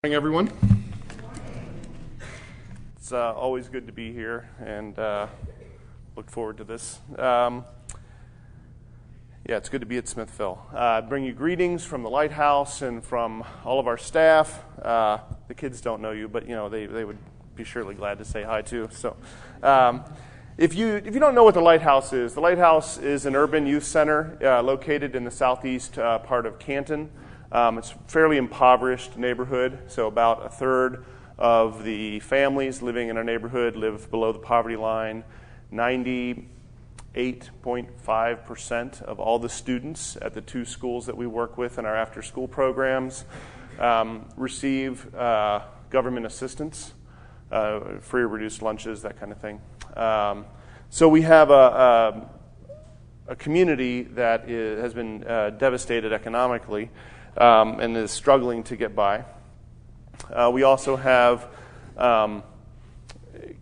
Good morning, everyone. It's always good to be here, and look forward to this. It's good to be at Smithville. I bring you greetings from the Lighthouse and from all of our staff. The kids don't know you, but they would be surely glad to say hi too. So, if you don't know what the Lighthouse is an urban youth center located in the southeast part of Canton. It's a fairly impoverished neighborhood, so about a third of the families living in our neighborhood live below the poverty line. 98.5% of all the students at the two schools that we work with in our after-school programs receive government assistance, free or reduced lunches, that kind of thing. So we have a community that has been devastated economically, and is struggling to get by. We also have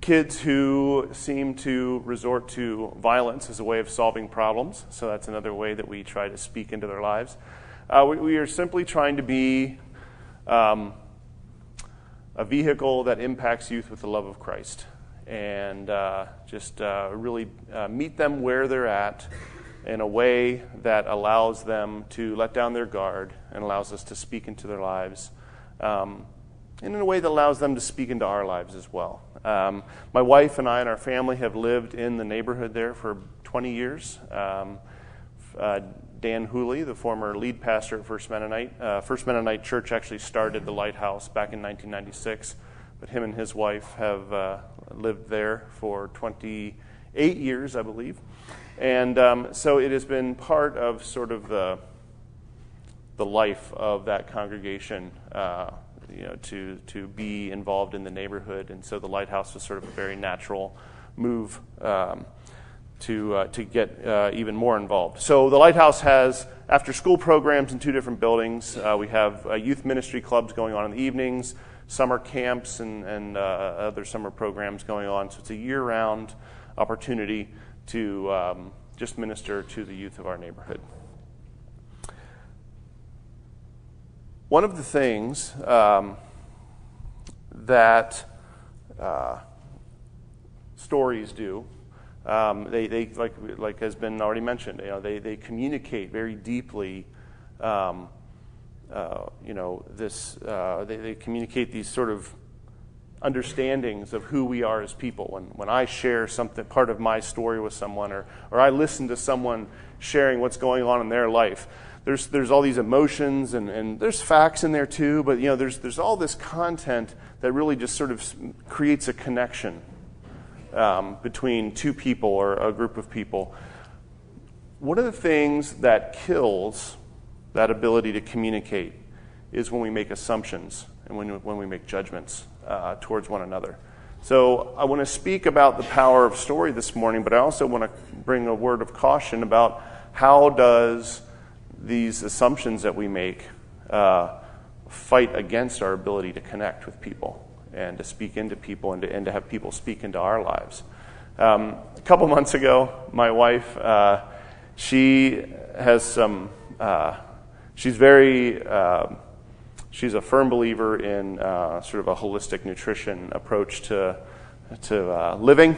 kids who seem to resort to violence as a way of solving problems, so that's another way that we try to speak into their lives. We are simply trying to be a vehicle that impacts youth with the love of Christ, and really meet them where they're at in a way that allows them to let down their guard and allows us to speak into their lives, and in a way that allows them to speak into our lives as well. My wife and I and our family have lived in the neighborhood there for 20 years. Dan Hooley, the former lead pastor at First Mennonite Church, actually started the Lighthouse back in 1996, but him and his wife have lived there for 28 years, I believe. And so it has been part of sort of the life of that congregation, to be involved in the neighborhood. And so the Lighthouse was sort of a very natural move to get even more involved. So the Lighthouse has after-school programs in two different buildings. We have youth ministry clubs going on in the evenings, summer camps, and other summer programs going on. So it's a year-round opportunity to just minister to the youth of our neighborhood. One of the things that stories do, they like has been already mentioned, they communicate very deeply. They communicate these sort of understandings of who we are as people. When I share something, part of my story with someone, or I listen to someone sharing what's going on in their life, there's all these emotions and there's facts in there too, but there's all this content that really just sort of creates a connection between two people or a group of people. One of the things that kills that ability to communicate is when we make assumptions and when we make judgments towards one another. So I want to speak about the power of story this morning, but I also want to bring a word of caution about how does these assumptions that we make fight against our ability to connect with people and to speak into people and to have people speak into our lives. A couple months ago, my wife, she has some, she's a firm believer in sort of a holistic nutrition approach to living,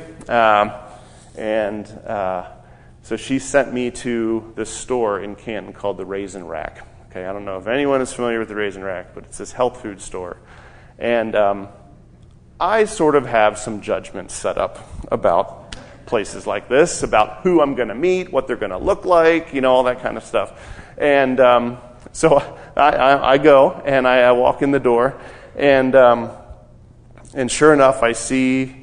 so she sent me to this store in Canton called the Raisin Rack. Okay, I don't know if anyone is familiar with the Raisin Rack, but it's this health food store, and I sort of have some judgments set up about places like this, about who I'm going to meet, what they're going to look like, all that kind of stuff, and so I go and I walk in the door, and sure enough, I see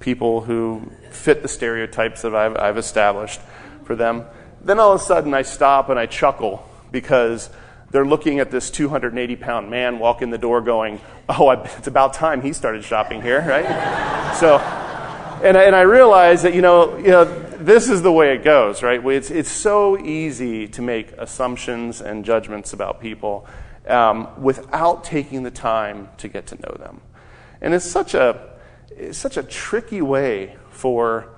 people who fit the stereotypes that I've established for them. Then all of a sudden, I stop and I chuckle because they're looking at this 280-pound man walk in the door, going, "Oh, it's about time he started shopping here, right?" So, and I realize that this is the way it goes, right? It's so easy to make assumptions and judgments about people without taking the time to get to know them, and it's such a tricky way for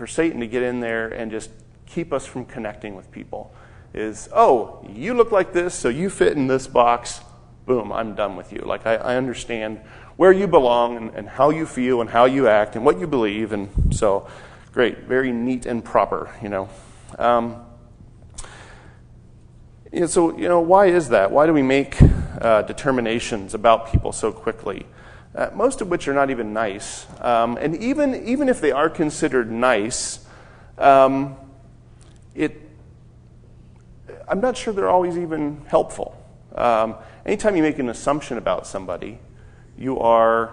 Satan to get in there and just keep us from connecting with people. Is, oh, you look like this, so you fit in this box. boom, I'm done with you. Like, I understand where you belong and how you feel and how you act and what you believe. And so, great, very neat and proper, So, why is that? Why do we make determinations about people so quickly? Most of which are not even nice. And even if they are considered nice, I'm not sure they're always even helpful. Anytime you make an assumption about somebody, you're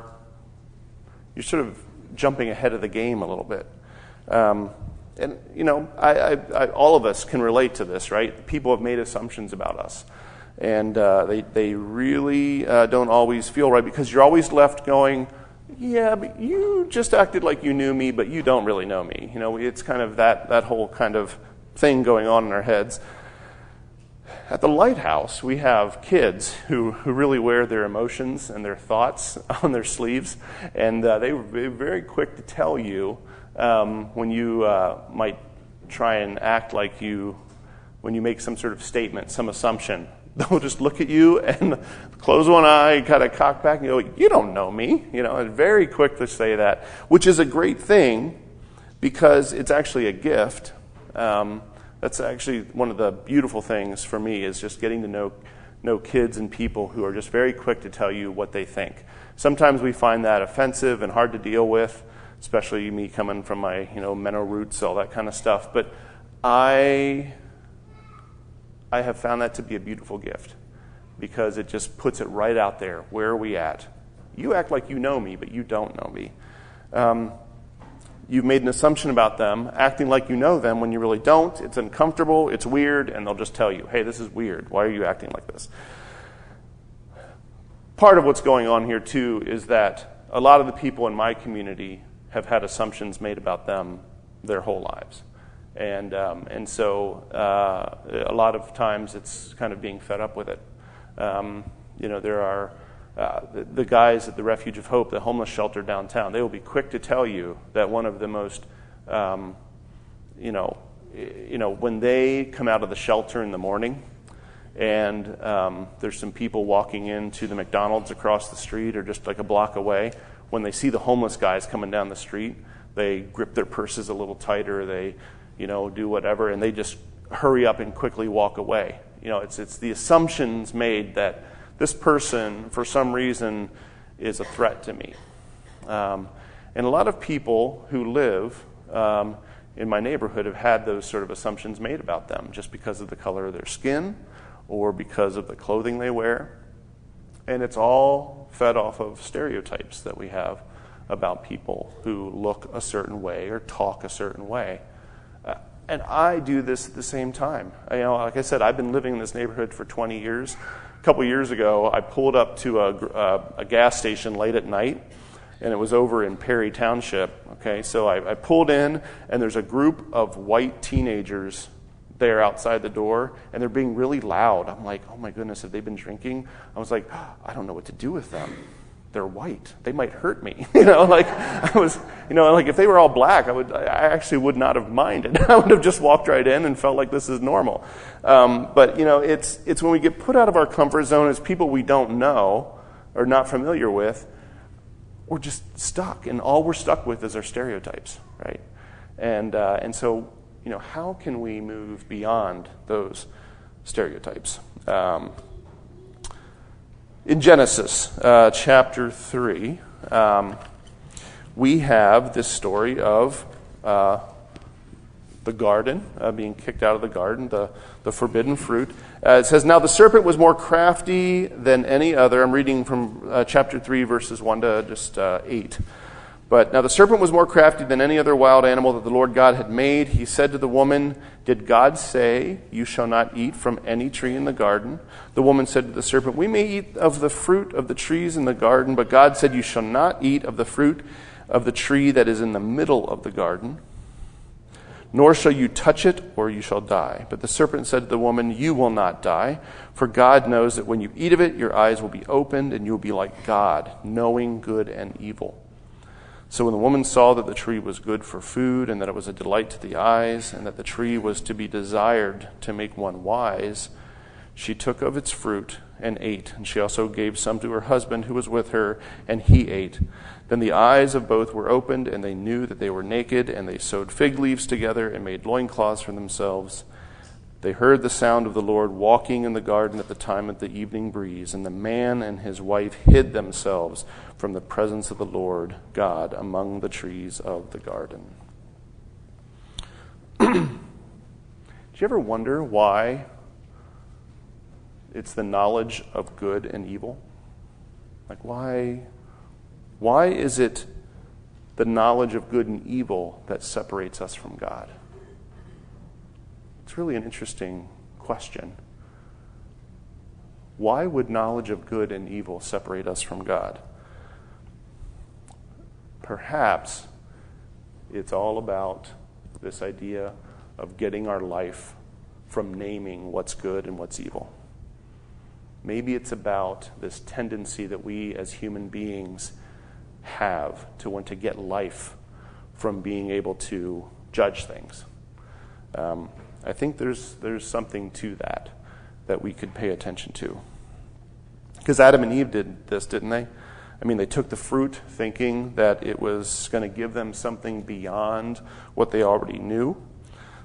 sort of jumping ahead of the game a little bit. And all of us can relate to this, right? People have made assumptions about us, and they really don't always feel right, because you're always left going, yeah, but you just acted like you knew me, but you don't really know me. It's kind of that whole kind of thing going on in our heads. At the Lighthouse, we have kids who really wear their emotions and their thoughts on their sleeves, and they were very quick to tell you when you might try and act like when you make some sort of statement, some assumption. They'll just look at you and close one eye, kind of cock back and go, you don't know me. And very quick to say that, which is a great thing because it's actually a gift. That's actually one of the beautiful things for me, is just getting to know kids and people who are just very quick to tell you what they think. Sometimes we find that offensive and hard to deal with, especially me coming from my Menno roots, all that kind of stuff. But I have found that to be a beautiful gift, because it just puts it right out there. Where are we at? You act like you know me, but you don't know me. You've made an assumption about them, acting like you know them when you really don't. It's uncomfortable, it's weird, and they'll just tell you, hey, this is weird. Why are you acting like this? Part of what's going on here, too, is that a lot of the people in my community have had assumptions made about them their whole lives. And so a lot of times it's kind of being fed up with it. There are the guys at the Refuge of Hope, the homeless shelter downtown. They will be quick to tell you that one of the most, when they come out of the shelter in the morning, and there's some people walking into the McDonald's across the street or just like a block away, when they see the homeless guys coming down the street, they grip their purses a little tighter, they do whatever, and they just hurry up and quickly walk away. It's the assumptions made that this person, for some reason, is a threat to me. And a lot of people who live in my neighborhood have had those sort of assumptions made about them, just because of the color of their skin or because of the clothing they wear. And it's all fed off of stereotypes that we have about people who look a certain way or talk a certain way. And I do this at the same time. Like I said, I've been living in this neighborhood for 20 years. A couple years ago, I pulled up to a gas station late at night, and it was over in Perry Township. Okay, so I pulled in, and there's a group of white teenagers there outside the door, and they're being really loud. I'm like, oh my goodness, have they been drinking? I was like, I don't know what to do with them. They're white. They might hurt me. Like if they were all black, I actually would not have minded. I would have just walked right in and felt like this is normal. But it's when we get put out of our comfort zone as people we don't know or not familiar with, we're just stuck, and all we're stuck with is our stereotypes, right? And so how can we move beyond those stereotypes? In Genesis chapter 3, we have this story of the garden, being kicked out of the garden, the forbidden fruit. It says, now the serpent was more crafty than any other. I'm reading from chapter 3, verses 1 to just 8. But now the serpent was more crafty than any other wild animal that the Lord God had made. He said to the woman, did God say, you shall not eat from any tree in the garden? The woman said to the serpent, we may eat of the fruit of the trees in the garden, but God said, you shall not eat of the fruit of the tree that is in the middle of the garden, nor shall you touch it, or you shall die. But the serpent said to the woman, you will not die, for God knows that when you eat of it, your eyes will be opened, and you will be like God, knowing good and evil. So when the woman saw that the tree was good for food, and that it was a delight to the eyes, and that the tree was to be desired to make one wise, she took of its fruit and ate. And she also gave some to her husband who was with her, and he ate. Then the eyes of both were opened, and they knew that they were naked, and they sewed fig leaves together and made loincloths for themselves. They heard the sound of the Lord walking in the garden at the time of the evening breeze, and the man and his wife hid themselves from the presence of the Lord God among the trees of the garden. Do you ever wonder why it's the knowledge of good and evil? Like why is it the knowledge of good and evil that separates us from God? It's really an interesting question. Why would knowledge of good and evil separate us from God? Perhaps it's all about this idea of getting our life from naming what's good and what's evil. Maybe it's about this tendency that we as human beings have to want to get life from being able to judge things. I think there's something to that we could pay attention to. Because Adam and Eve did this, didn't they? I mean, they took the fruit thinking that it was going to give them something beyond what they already knew,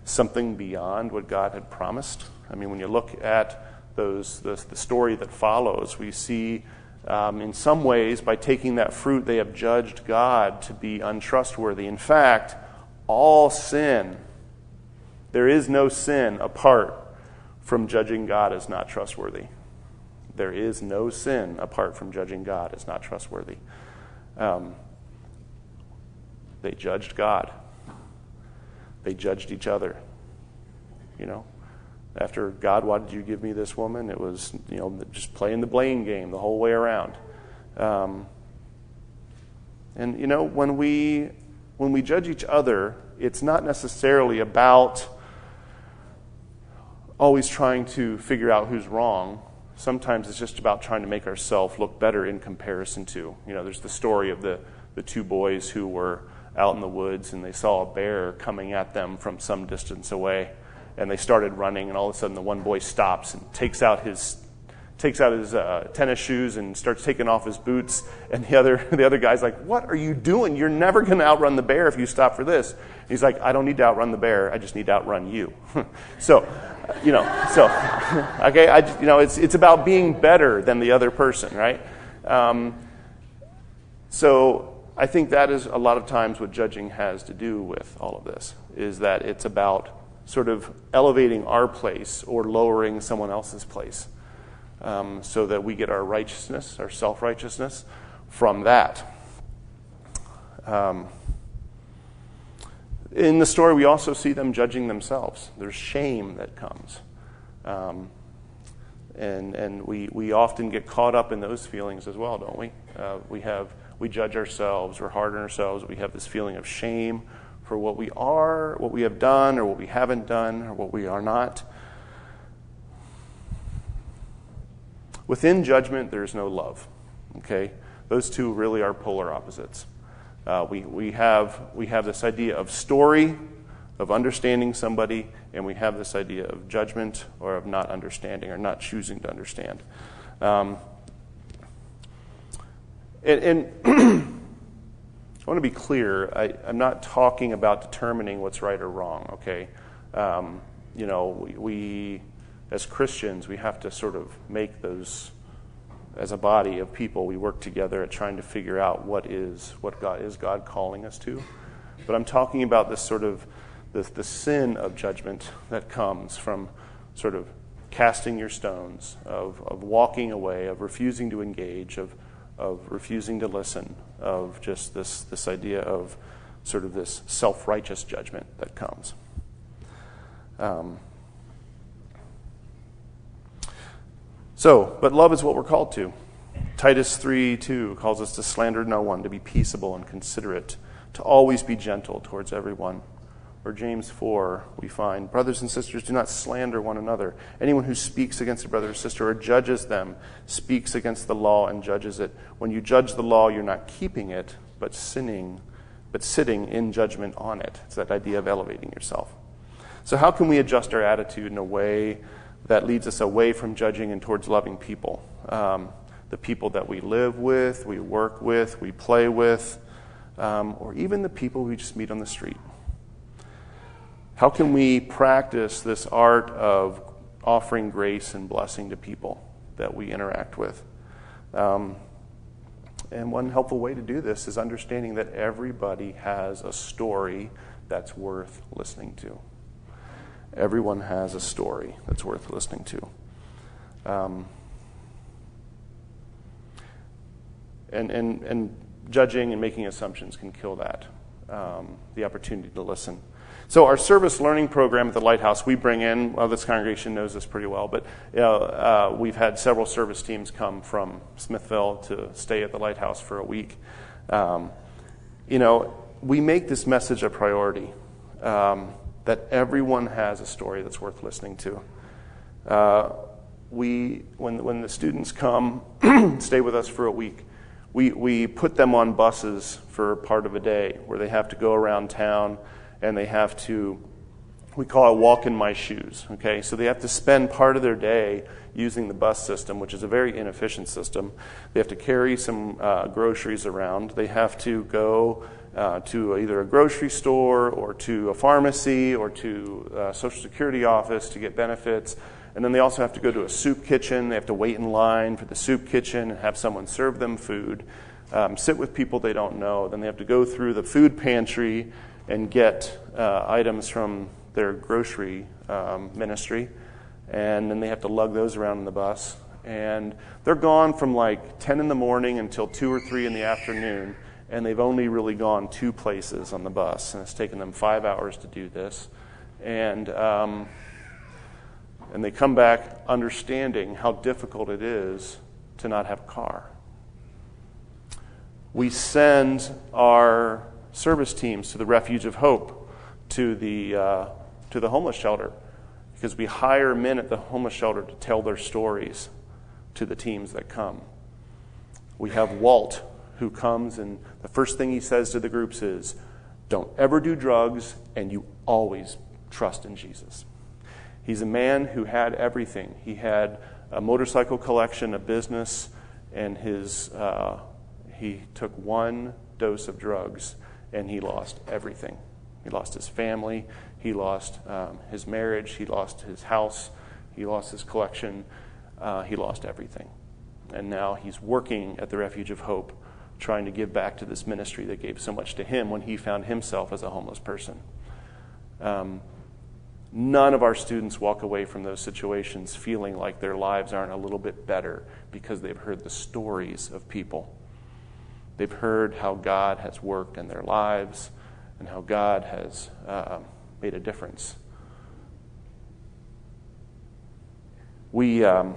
something beyond what God had promised. I mean, when you look at the story that follows, we see in some ways, by taking that fruit, they have judged God to be untrustworthy. In fact, all sin, there is no sin apart from judging God as not trustworthy. There is no sin apart from judging God as not trustworthy. They judged God. They judged each other. After God, why did you give me this woman? It was, just playing the blame game the whole way around. When we judge each other, it's not necessarily about always trying to figure out who's wrong. Sometimes it's just about trying to make ourselves look better in comparison to. There's the story of the two boys who were out in the woods and they saw a bear coming at them from some distance away. And they started running, and all of a sudden the one boy stops and takes out his tennis shoes and starts taking off his boots. And the other guy's like, "What are you doing? You're never going to outrun the bear if you stop for this." And he's like, "I don't need to outrun the bear. I just need to outrun you." It's about being better than the other person, right? So I think that is a lot of times what judging has to do with all of this, is that it's about sort of elevating our place or lowering someone else's place, so that we get our righteousness, our self-righteousness from that. In the story, we also see them judging themselves. There's shame that comes. And we often get caught up in those feelings as well, don't we? We judge ourselves, we're hard on ourselves, we have this feeling of shame for what we are, what we have done, or what we haven't done, or what we are not. Within judgment, there's no love. Okay? Those two really are polar opposites. We have this idea of story, of understanding somebody, and we have this idea of judgment, or of not understanding, or not choosing to understand. And I want to be clear, I'm not talking about determining what's right or wrong, okay? We as Christians, we have to sort of make those, as a body of people, we work together at trying to figure out what God is calling us to. But I'm talking about this sort of, the sin of judgment that comes from sort of casting your stones, of walking away, of refusing to engage, of refusing to listen, of just this idea of sort of this self-righteous judgment that comes. But love is what we're called to. Titus 3:2 calls us to slander no one, to be peaceable and considerate, to always be gentle towards everyone. Or James 4, we find, brothers and sisters, do not slander one another. Anyone who speaks against a brother or sister or judges them speaks against the law and judges it. When you judge the law, you're not keeping it, but sitting in judgment on it. It's that idea of elevating yourself. So how can we adjust our attitude in a way that leads us away from judging and towards loving people. The people that we live with, we work with, we play with, or even the people we just meet on the street. How can we practice this art of offering grace and blessing to people that we interact with? And one helpful way to do this is understanding that everybody has a story that's worth listening to. Everyone has a story that's worth listening to. And judging and making assumptions can kill that, the opportunity to listen. So our service learning program at the Lighthouse, we bring in, well, this congregation knows this pretty well, but we've had several service teams come from Smithville to stay at the Lighthouse for a week. We make this message a priority, that everyone has a story that's worth listening to. When the students come, stay with us for a week, we put them on buses for part of a day where they have to go around town and they have to, we call it walk in my shoes, okay? So they have to spend part of their day using the bus system, which is a very inefficient system. They have to carry some groceries around. They have to go to either a grocery store or to a pharmacy or to a Social Security office to get benefits. And then they also have to go to a soup kitchen. They have to wait in line for the soup kitchen and have someone serve them food, sit with people they don't know. Then they have to go through the food pantry and get items from their grocery ministry. And then they have to lug those around in the bus. And they're gone from like 10 in the morning until 2 or 3 in the afternoon. And they've only really gone 2 places on the bus. And it's taken them 5 hours to do this. And they come back understanding how difficult it is to not have a car. We send our service teams to the Refuge of Hope, to the homeless shelter, because we hire men at the homeless shelter to tell their stories to the teams that come. We have Walt, who comes, and the first thing he says to the groups is, don't ever do drugs, and you always trust in Jesus. He's a man who had everything. He had a motorcycle collection, a business, and he took 1 dose of drugs, and he lost everything. He lost his family. He lost his marriage. He lost his house. He lost his collection. He lost everything. And now he's working at the Refuge of Hope, trying to give back to this ministry that gave so much to him when he found himself as a homeless person. None of our students walk away from those situations feeling like their lives aren't a little bit better because they've heard the stories of people. They've heard how God has worked in their lives and how God has made a difference. We also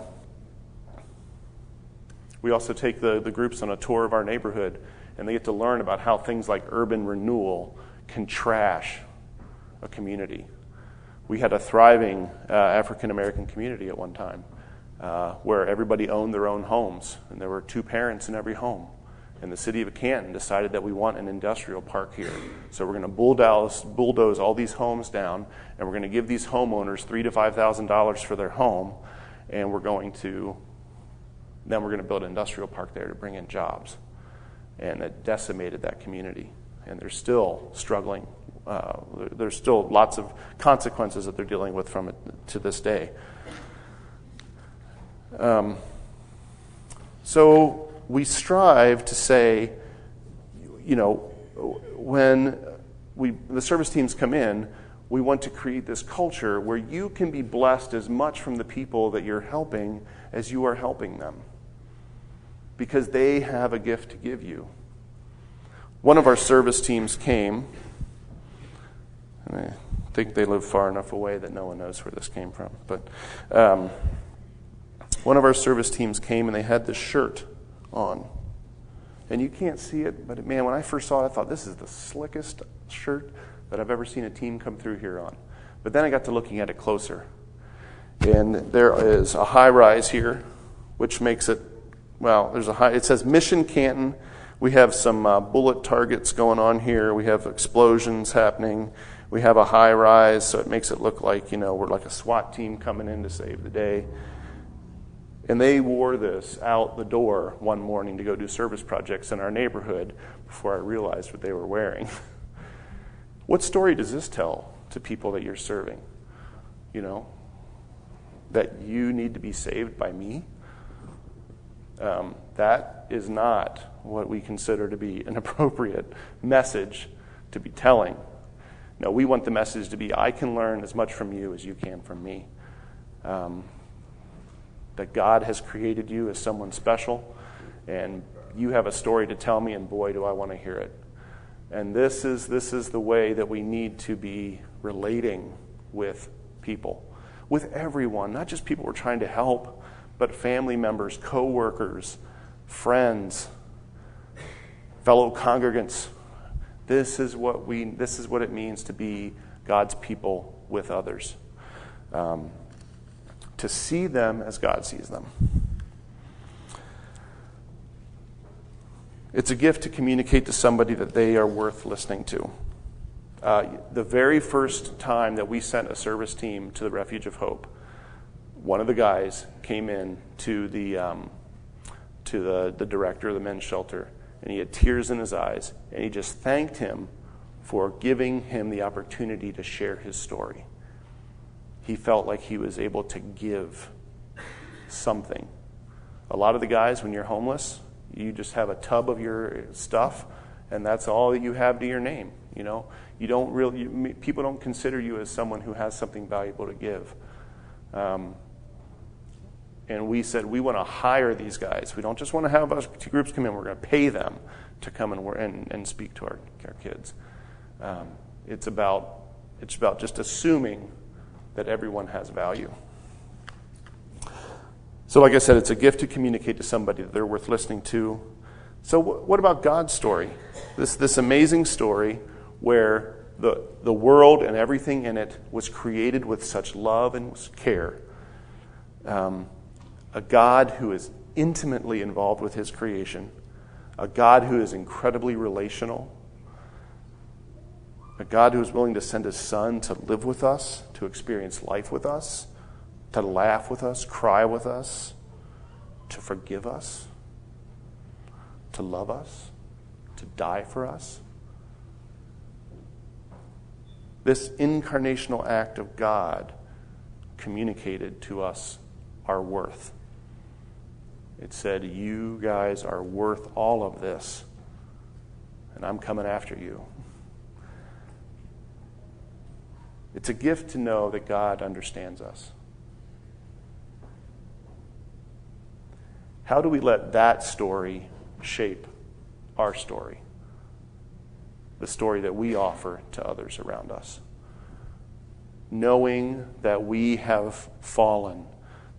take the groups on a tour of our neighborhood, and they get to learn about how things like urban renewal can trash a community. We had a thriving African-American community at one time where everybody owned their own homes, and there were 2 parents in every home. And the city of Canton decided that we want an industrial park here. So we're going to bulldoze all these homes down, and we're going to give these homeowners $3,000 to $5,000 for their home, and we're going to build an industrial park there to bring in jobs. And it decimated that community. And they're still struggling. There's still lots of consequences that they're dealing with from it to this day. So we strive to say, when the service teams come in, we want to create this culture where you can be blessed as much from the people that you're helping as you are helping them, because they have a gift to give you. One of our service teams came, and I think they live far enough away that no one knows where this came from, but one of our service teams came and they had this shirt on. And you can't see it, but man, when I first saw it, I thought, this is the slickest shirt that I've ever seen a team come through here on. But then I got to looking at it closer. And there is a high rise here, which makes it, it says Mission Canton. We have some bullet targets going on here. We have explosions happening. We have a high rise, so it makes it look like, we're like a SWAT team coming in to save the day. And they wore this out the door one morning to go do service projects in our neighborhood before I realized what they were wearing. What story does this tell to people that you're serving? That you need to be saved by me? That is not what we consider to be an appropriate message to be telling. No, we want the message to be, I can learn as much from you as you can from me. That God has created you as someone special, and you have a story to tell me, and boy, do I want to hear it. And this is the way that we need to be relating with people, with everyone, not just people we're trying to help, but family members, co-workers, friends, fellow congregants. This is what it means to be God's people with others. To see them as God sees them. It's a gift to communicate to somebody that they are worth listening to. The very first time that we sent a service team to the Refuge of Hope, one of the guys came in to the director of the men's shelter, and he had tears in his eyes, and he just thanked him for giving him the opportunity to share his story. He felt like he was able to give something. A lot of the guys, when you're homeless, you just have a tub of your stuff, and that's all that you have to your name. You don't really. People don't consider you as someone who has something valuable to give. And we said we want to hire these guys. We don't just want to have us two groups come in. We're going to pay them to come and speak to our kids. It's about just assuming that everyone has value. So like I said, it's a gift to communicate to somebody that they're worth listening to. So what about God's story? This amazing story where the world and everything in it was created with such love and care. A God who is intimately involved with his creation. A God who is incredibly relational. A God who is willing to send his son to live with us, to experience life with us, to laugh with us, cry with us, to forgive us, to love us, to die for us. This incarnational act of God communicated to us our worth. It said, you guys are worth all of this, and I'm coming after you. It's a gift to know that God understands us. How do we let that story shape our story? The story that we offer to others around us. Knowing that we have fallen,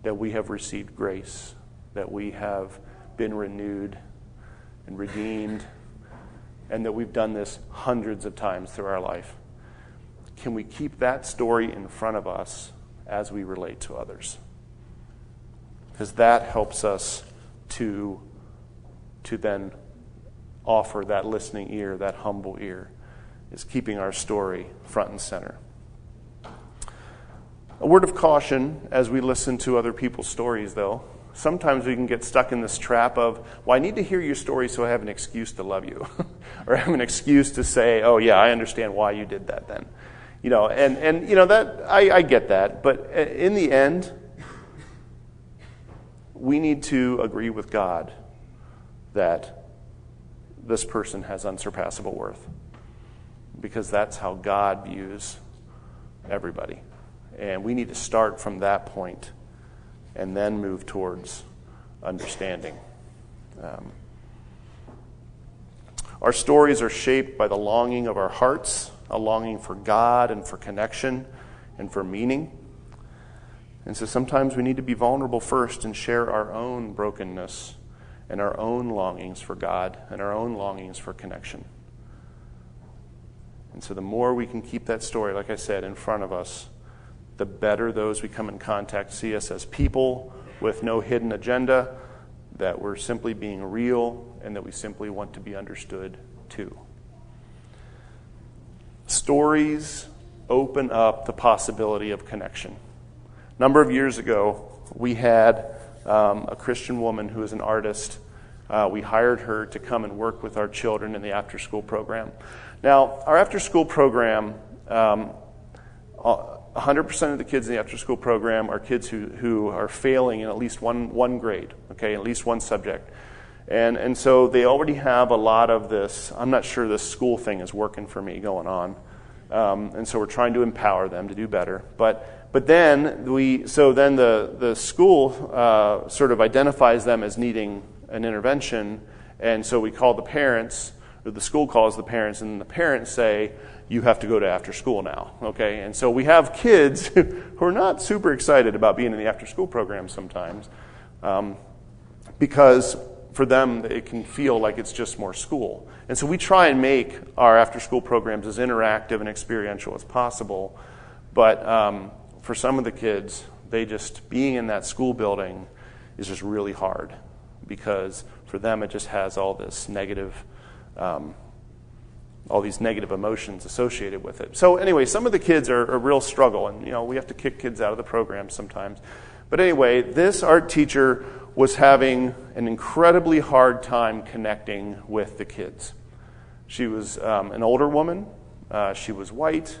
that we have received grace, that we have been renewed and redeemed, and that we've done this hundreds of times through our life. Can we keep that story in front of us as we relate to others? Because that helps us to then offer that listening ear, that humble ear, is keeping our story front and center. A word of caution as we listen to other people's stories, though. Sometimes we can get stuck in this trap of, well, I need to hear your story so I have an excuse to love you. Or I have an excuse to say, oh yeah, I understand why you did that then. That I get that, but in the end, we need to agree with God that this person has unsurpassable worth, because that's how God views everybody. And we need to start from that point and then move towards understanding. Our stories are shaped by the longing of our hearts, a longing for God and for connection and for meaning. And so sometimes we need to be vulnerable first and share our own brokenness and our own longings for God and our own longings for connection. And so the more we can keep that story, like I said, in front of us, the better those we come in contact see us as people with no hidden agenda, that we're simply being real, and that we simply want to be understood too. Stories open up the possibility of connection. A number of years ago, we had a Christian woman who is an artist. We hired her to come and work with our children in the after-school program. Now, our after-school program, 100% of the kids in the after-school program are kids who are failing in at least one grade, okay, at least one subject. And so they already have a lot of this. I'm not sure this school thing is working for me going on. And so we're trying to empower them to do better. But then the school sort of identifies them as needing an intervention, and so we call the parents, or the school calls the parents, and the parents say, you have to go to after school now, okay? And so we have kids who are not super excited about being in the after school program sometimes, because for them it can feel like it's just more school. And so we try and make our after school programs as interactive and experiential as possible, but for some of the kids, being in that school building is just really hard, because for them it just has all this negative, all these negative emotions associated with it. So anyway, some of the kids are a real struggle, and we have to kick kids out of the program sometimes. But anyway, this art teacher was having an incredibly hard time connecting with the kids. She was an older woman. She was white.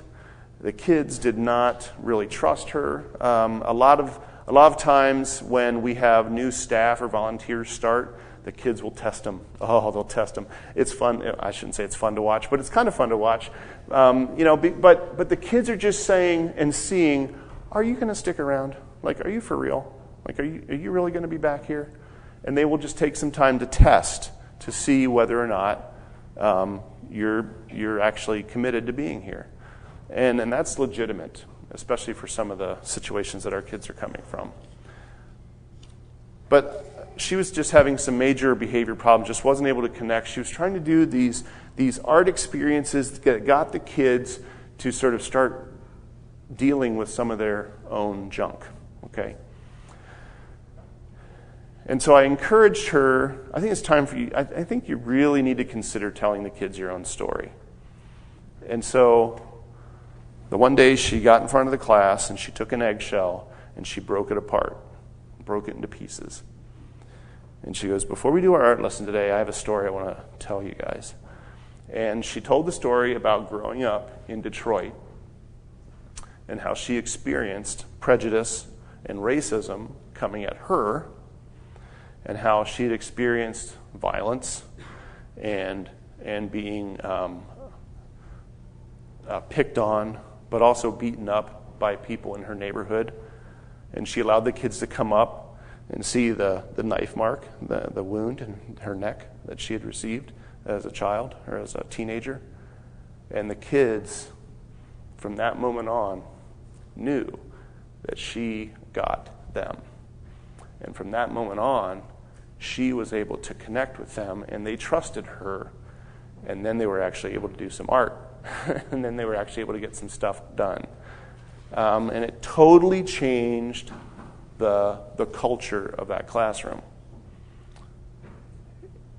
The kids did not really trust her. A lot of times when we have new staff or volunteers start, the kids will test them. Oh, they'll test them. It's fun. I shouldn't say it's fun to watch, but it's kind of fun to watch. But the kids are just saying and seeing, are you going to stick around? Like, are you for real? Like, are you really going to be back here? And they will just take some time to test to see whether or not you're actually committed to being here. And that's legitimate, especially for some of the situations that our kids are coming from. But she was just having some major behavior problems, just wasn't able to connect. She was trying to do these art experiences that got the kids to sort of start dealing with some of their own junk, okay? And so I encouraged her, I think it's time for you, I think you really need to consider telling the kids your own story. And so the one day she got in front of the class and she took an eggshell and she broke it apart, broke it into pieces. And she goes, before we do our art lesson today, I have a story I want to tell you guys. And she told the story about growing up in Detroit and how she experienced prejudice and racism coming at her, and how she had experienced violence and being picked on, but also beaten up by people in her neighborhood. And she allowed the kids to come up and see the knife mark, the wound in her neck that she had received as a child or as a teenager. And the kids, from that moment on, knew that she got them. And from that moment on, she was able to connect with them, and they trusted her. And then they were actually able to do some art. And then they were actually able to get some stuff done. And it totally changed the culture of that classroom.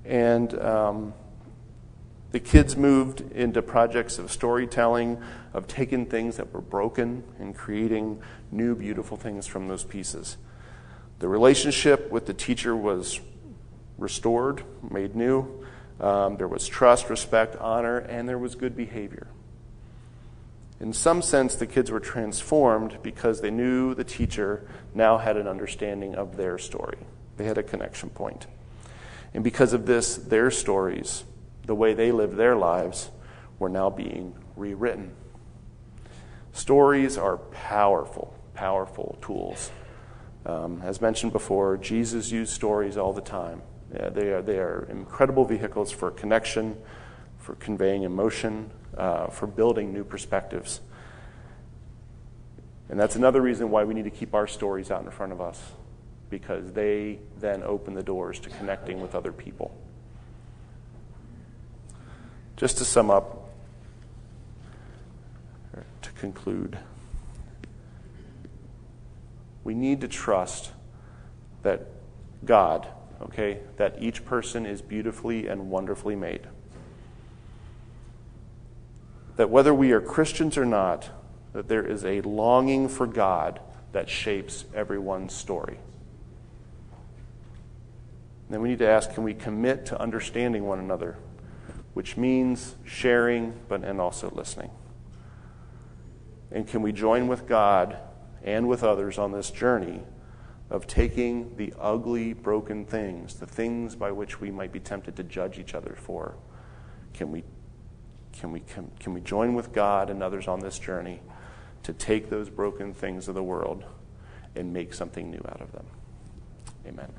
And the kids moved into projects of storytelling, of taking things that were broken and creating new, beautiful things from those pieces. The relationship with the teacher was restored, made new. There was trust, respect, honor, and there was good behavior. In some sense, the kids were transformed because they knew the teacher now had an understanding of their story. They had a connection point. And because of this, their stories, the way they lived their lives, were now being rewritten. Stories are powerful, powerful tools. As mentioned before, Jesus used stories all the time. They are incredible vehicles for connection, for conveying emotion, for building new perspectives. And that's another reason why we need to keep our stories out in front of us, because they then open the doors to connecting with other people. Just to sum up, or to conclude, we need to trust that God, that each person is beautifully and wonderfully made. That whether we are Christians or not, that there is a longing for God that shapes everyone's story. Then we need to ask, can we commit to understanding one another, which means sharing and also listening? And can we join with God and with others on this journey of taking the ugly, broken things, the things by which we might be tempted to judge each other for? Can we join with God and others on this journey to take those broken things of the world and make something new out of them? Amen.